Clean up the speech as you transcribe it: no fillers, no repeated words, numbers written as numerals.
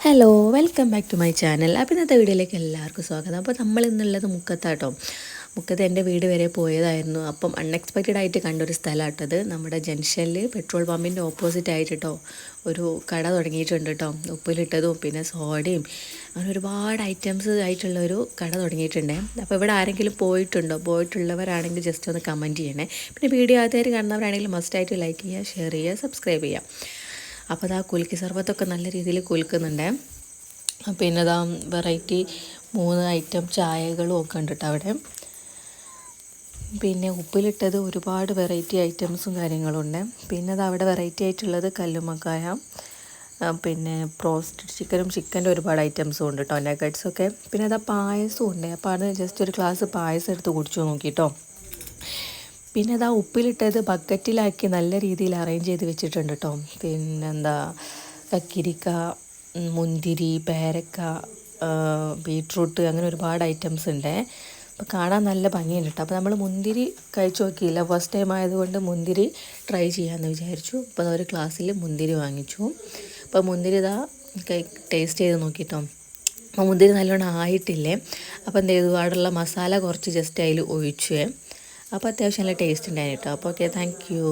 Hello welcome back to my channel. അപ്പോൾ ഇന്നത്തെ വീഡിയോയിലേക്ക് എല്ലാവർക്കും സ്വാഗതം. അപ്പോൾ നമ്മൾ ഇന്നുള്ളത് മുക്കത്താട്ടോ. മുക്കത്ത് എൻ്റെ വീട് വരെ പോയതായിരുന്നു. അപ്പം അൺഎക്സ്പെക്റ്റഡ് ആയിട്ട് കണ്ടൊരു സ്ഥലമാട്ടത്. നമ്മുടെ ജംഗ്ഷനിൽ പെട്രോൾ പമ്പിൻ്റെ ഓപ്പോസിറ്റ് ആയിട്ട് കേട്ടോ ഒരു കട തുടങ്ങിയിട്ടുണ്ട് കേട്ടോ. ഉപ്പിലിട്ടതും പിന്നെ സോഡയും അങ്ങനെ ഒരുപാട് ഐറ്റംസ് ആയിട്ടുള്ള ഒരു കട തുടങ്ങിയിട്ടുണ്ട്. അപ്പോൾ ഇവിടെ ആരെങ്കിലും പോയിട്ടുണ്ടോ? പോയിട്ടുള്ളവരാണെങ്കിൽ ജസ്റ്റ് ഒന്ന് കമൻറ്റ് ചെയ്യണേ. പിന്നെ വീഡിയോ ആദ്യമായിട്ട് കാണുന്നവരാണെങ്കിൽ മസ്റ്റായിട്ട് ലൈക്ക് ചെയ്യുക, ഷെയർ ചെയ്യുക, സബ്സ്ക്രൈബ് ചെയ്യുക. അപ്പോൾ അതാ കുലുക്കി സർബത്തൊക്കെ നല്ല രീതിയിൽ കുലുക്കുന്നുണ്ട്. പിന്നെ ഇതാ വെറൈറ്റി 3 ഐറ്റം ചായകളും ഒക്കെ ഉണ്ട് കേട്ടോ അവിടെ. പിന്നെ ഉപ്പിലിട്ടത് ഒരുപാട് വെറൈറ്റി ഐറ്റംസും കാര്യങ്ങളുണ്ട്. പിന്നെ അത് അവിടെ വെറൈറ്റി ആയിട്ടുള്ളത് കല്ലുമ്മക്കായ, പിന്നെ പ്രോസ്റ്റഡ് ചിക്കൻ്റെ ഒരുപാട് ഐറ്റംസും ഉണ്ട് കേട്ടോ, നഗറ്റ്സൊക്കെ. പിന്നെ അതാ പായസവും ഉണ്ട്. അപ്പോൾ അത് ജസ്റ്റ് ഒരു ഗ്ലാസ് പായസം എടുത്ത് കുടിച്ചു നോക്കിട്ടോ. പിന്നെ അതാ ഉപ്പിലിട്ടത് ബക്കറ്റിലാക്കി നല്ല രീതിയിൽ അറേഞ്ച് ചെയ്ത് വെച്ചിട്ടുണ്ട് കേട്ടോ. പിന്നെന്താ കക്കിരിക്ക, മുന്തിരി, പേരക്ക, ബീട്രൂട്ട്, അങ്ങനെ ഒരുപാട് ഐറ്റംസ് ഉണ്ട്. അപ്പോൾ കാണാൻ നല്ല ഭംഗിയുണ്ട് കേട്ടോ. അപ്പോൾ നമ്മൾ മുന്തിരി കഴിച്ചു നോക്കിയില്ല, ഫസ്റ്റ് ടൈം ആയതുകൊണ്ട് മുന്തിരി ട്രൈ ചെയ്യാമെന്ന് വിചാരിച്ചു. അപ്പോൾ ഒരു ഗ്ലാസ്സിൽ മുന്തിരി വാങ്ങിച്ചു. അപ്പോൾ മുന്തിരി ഇതാ ടേസ്റ്റ് ചെയ്ത് നോക്കിട്ടോ. അപ്പോൾ മുന്തിരി നല്ലോണം ആയിട്ടില്ലേ. അപ്പോൾ എന്ത് ചെയ്തു, അവിടെയുള്ള മസാല കുറച്ച് ജസ്റ്റ് അതിൽ ഒഴിച്ചു. അപ്പോൾ അത്യാവശ്യം നല്ല ടേസ്റ്റ് ഉണ്ടായിരുന്നു കേട്ടോ. അപ്പോൾ ഓക്കെ, താങ്ക് യു.